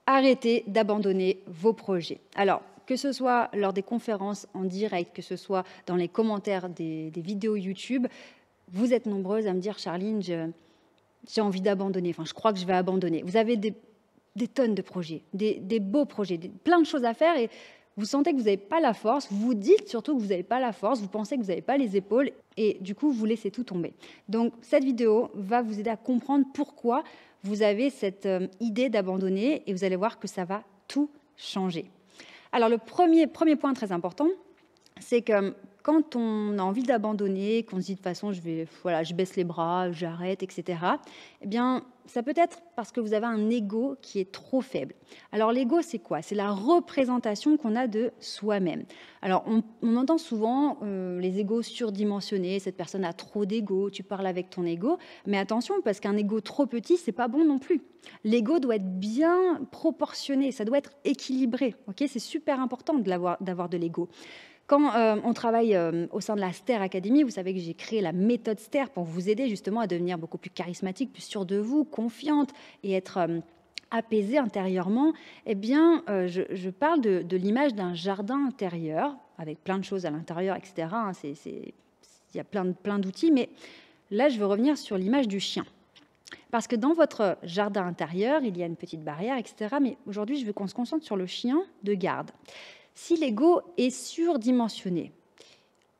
arrêtez d'abandonner vos projets. Alors, que ce soit lors des conférences en direct, que ce soit dans les commentaires des vidéos YouTube, vous êtes nombreuses à me dire: «Charline, j'ai envie d'abandonner, enfin je crois que je vais abandonner». Vous avez des tonnes de projets, des beaux projets, plein de choses à faire et vous sentez que vous n'avez pas la force, vous vous dites surtout que vous n'avez pas la force, vous pensez que vous n'avez pas les épaules et du coup vous laissez tout tomber. Donc cette vidéo va vous aider à comprendre pourquoi vous avez cette idée d'abandonner et vous allez voir que ça va tout changer. Alors le premier point très important, c'est que quand on a envie d'abandonner, qu'on se dit de toute façon je baisse les bras, j'arrête, etc., eh bien ça peut être parce que vous avez un ego qui est trop faible. Alors l'ego, c'est quoi? C'est la représentation qu'on a de soi-même. Alors on entend souvent les égos surdimensionnés, cette personne a trop d'ego, tu parles avec ton ego, mais attention parce qu'un ego trop petit, c'est pas bon non plus. L'ego doit être bien proportionné, ça doit être équilibré. Ok, c'est super important d'avoir de l'ego. Quand on travaille au sein de la STER Academy, vous savez que j'ai créé la méthode STER pour vous aider justement à devenir beaucoup plus charismatique, plus sûre de vous, confiante et être apaisée intérieurement. Eh bien, je parle de l'image d'un jardin intérieur avec plein de choses à l'intérieur, etc. hein. Il y a plein d'outils, mais là, je veux revenir sur l'image du chien. Parce que dans votre jardin intérieur, il y a une petite barrière, etc. Mais aujourd'hui, je veux qu'on se concentre sur le chien de garde. Si l'ego est surdimensionné,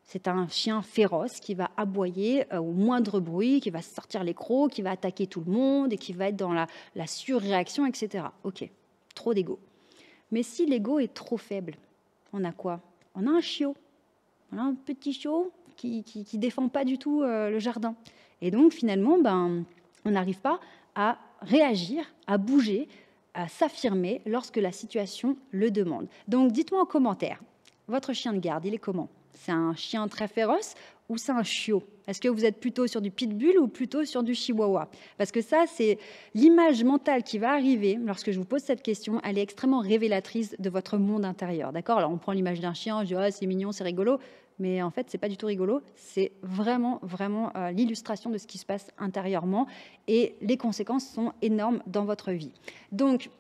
c'est un chien féroce qui va aboyer au moindre bruit, qui va sortir les crocs, qui va attaquer tout le monde et qui va être dans la surréaction, etc. Ok, trop d'ego. Mais si l'ego est trop faible, on a quoi? On a un chiot. On a un petit chiot qui défend pas du tout le jardin. Et donc finalement, on n'arrive pas à réagir, à bouger, à s'affirmer lorsque la situation le demande. Donc dites-moi en commentaire, votre chien de garde, il est comment? C'est un chien très féroce ou c'est un chiot? Est-ce que vous êtes plutôt sur du pitbull ou plutôt sur du chihuahua? Parce que ça, c'est l'image mentale qui va arriver lorsque je vous pose cette question. Elle est extrêmement révélatrice de votre monde intérieur. D'accord? Alors on prend l'image d'un chien, je dis oh, c'est mignon, c'est rigolo. Mais en fait, ce n'est pas du tout rigolo. C'est vraiment l'illustration de ce qui se passe intérieurement. Et les conséquences sont énormes dans votre vie. Donc,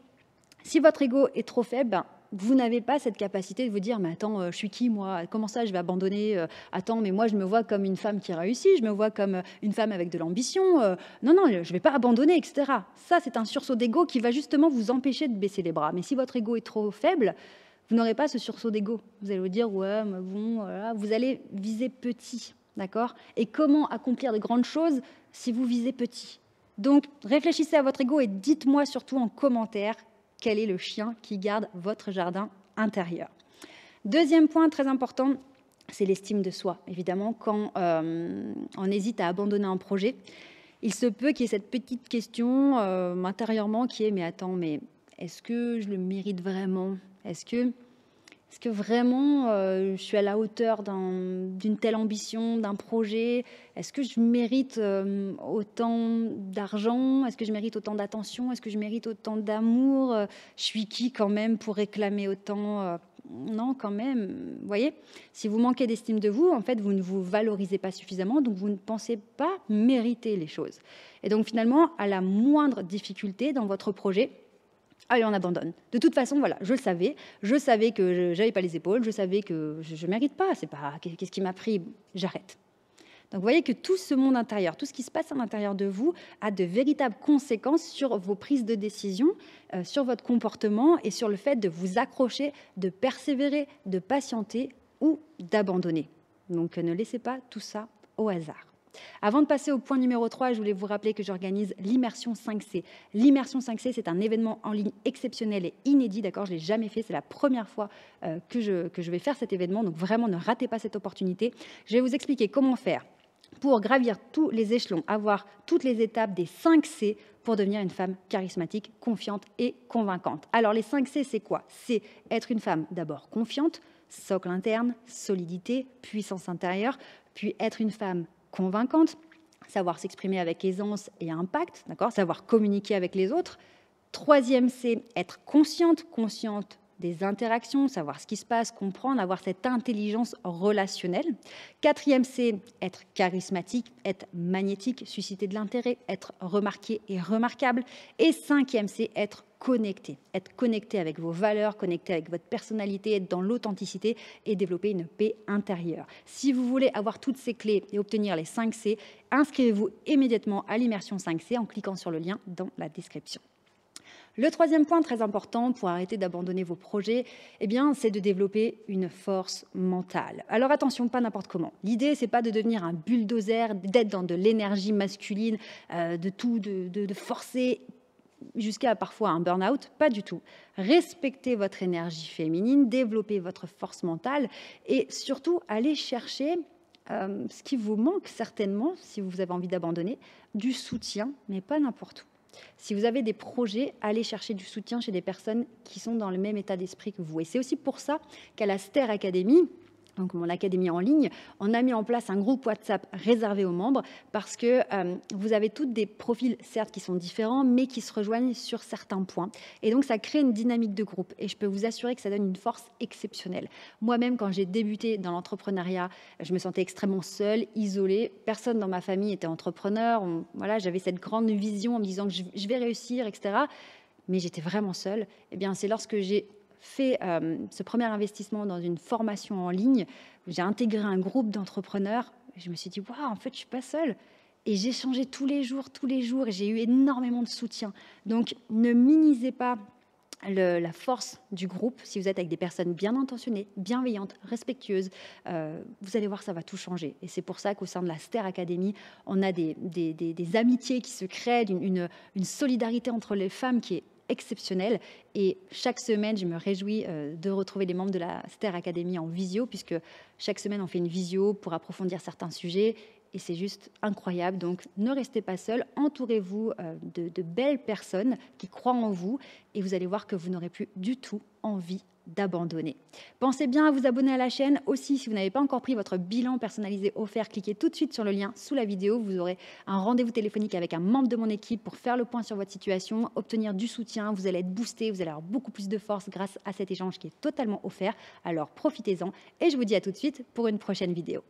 si votre ego est trop faible, vous n'avez pas cette capacité de vous dire « mais attends, je suis qui moi? Comment ça je vais abandonner? Attends, mais moi je me vois comme une femme qui réussit, je me vois comme une femme avec de l'ambition. Non, je ne vais pas abandonner, etc. » Ça, c'est un sursaut d'ego qui va justement vous empêcher de baisser les bras. Mais si votre ego est trop faible, vous n'aurez pas ce sursaut d'ego. Vous allez vous dire, ouais, mais bon, voilà. Vous allez viser petit, d'accord? Et comment accomplir de grandes choses si vous visez petit? Donc, réfléchissez à votre ego et dites-moi surtout en commentaire quel est le chien qui garde votre jardin intérieur. Deuxième point très important, c'est l'estime de soi. Évidemment, quand on hésite à abandonner un projet, il se peut qu'il y ait cette petite question intérieurement qui est, mais attends, mais est-ce que je le mérite vraiment? Est-ce que vraiment je suis à la hauteur d'une telle ambition, d'un projet? Est-ce que je mérite autant d'argent? Est-ce que je mérite autant d'attention? Est-ce que je mérite autant d'amour? Je suis qui quand même pour réclamer autant? Non, quand même. Vous voyez, si vous manquez d'estime de vous, en fait, vous ne vous valorisez pas suffisamment, donc vous ne pensez pas mériter les choses. Et donc finalement, à la moindre difficulté dans votre projet, allez, on abandonne. De toute façon, voilà, je savais que je n'avais pas les épaules, je savais que je ne mérite pas, c'est pas, qu'est-ce qui m'a pris, j'arrête. Donc vous voyez que tout ce monde intérieur, tout ce qui se passe à l'intérieur de vous a de véritables conséquences sur vos prises de décision, sur votre comportement et sur le fait de vous accrocher, de persévérer, de patienter ou d'abandonner. Donc ne laissez pas tout ça au hasard. Avant de passer au point numéro 3, je voulais vous rappeler que j'organise l'Immersion 5C. L'Immersion 5C, c'est un événement en ligne exceptionnel et inédit, d'accord? Je ne l'ai jamais fait, c'est la première fois que je vais faire cet événement, donc vraiment ne ratez pas cette opportunité. Je vais vous expliquer comment faire pour gravir tous les échelons, avoir toutes les étapes des 5 C pour devenir une femme charismatique, confiante et convaincante. Alors les 5 C, c'est quoi? C'est être une femme d'abord confiante, socle interne, solidité, puissance intérieure, puis être une femme convaincante, savoir s'exprimer avec aisance et impact, d'accord, savoir communiquer avec les autres. Troisième, c'est être consciente des interactions, savoir ce qui se passe, comprendre, avoir cette intelligence relationnelle. Quatrième, c'est être charismatique, être magnétique, susciter de l'intérêt, être remarqué et remarquable. Et cinquième, c'est être connecté avec vos valeurs, connecté avec votre personnalité, être dans l'authenticité et développer une paix intérieure. Si vous voulez avoir toutes ces clés et obtenir les 5 C, inscrivez-vous immédiatement à l'immersion 5C en cliquant sur le lien dans la description. Le troisième point très important pour arrêter d'abandonner vos projets, c'est de développer une force mentale. Alors attention, pas n'importe comment. L'idée, c'est pas de devenir un bulldozer, d'être dans de l'énergie masculine, de forcer jusqu'à parfois un burn-out, pas du tout. Respectez votre énergie féminine, développez votre force mentale et surtout allez chercher ce qui vous manque certainement, si vous avez envie d'abandonner, du soutien, mais pas n'importe où. Si vous avez des projets, allez chercher du soutien chez des personnes qui sont dans le même état d'esprit que vous. Et c'est aussi pour ça qu'à la Ster Academy, donc mon académie en ligne, on a mis en place un groupe WhatsApp réservé aux membres parce que vous avez toutes des profils, certes, qui sont différents, mais qui se rejoignent sur certains points. Et donc, ça crée une dynamique de groupe. Et je peux vous assurer que ça donne une force exceptionnelle. Moi-même, quand j'ai débuté dans l'entrepreneuriat, je me sentais extrêmement seule, isolée. Personne dans ma famille était entrepreneur. J'avais cette grande vision en me disant que je vais réussir, etc. Mais j'étais vraiment seule. C'est lorsque j'ai fait ce premier investissement dans une formation en ligne, j'ai intégré un groupe d'entrepreneurs, je me suis dit, waouh, en fait, je ne suis pas seule. Et j'ai changé tous les jours, et j'ai eu énormément de soutien. Donc, ne minimisez pas la force du groupe. Si vous êtes avec des personnes bien intentionnées, bienveillantes, respectueuses, vous allez voir, ça va tout changer. Et c'est pour ça qu'au sein de la Ster Academy, on a des amitiés qui se créent, une solidarité entre les femmes qui est exceptionnelle. Et chaque semaine, je me réjouis de retrouver les membres de la Ster Academy en visio, puisque chaque semaine, on fait une visio pour approfondir certains sujets. Et c'est juste incroyable. Donc, ne restez pas seul. Entourez-vous de belles personnes qui croient en vous. Et vous allez voir que vous n'aurez plus du tout envie d'abandonner. Pensez bien à vous abonner à la chaîne. Aussi, si vous n'avez pas encore pris votre bilan personnalisé offert, cliquez tout de suite sur le lien sous la vidéo. Vous aurez un rendez-vous téléphonique avec un membre de mon équipe pour faire le point sur votre situation, obtenir du soutien. Vous allez être boosté, vous allez avoir beaucoup plus de force grâce à cet échange qui est totalement offert. Alors profitez-en et je vous dis à tout de suite pour une prochaine vidéo.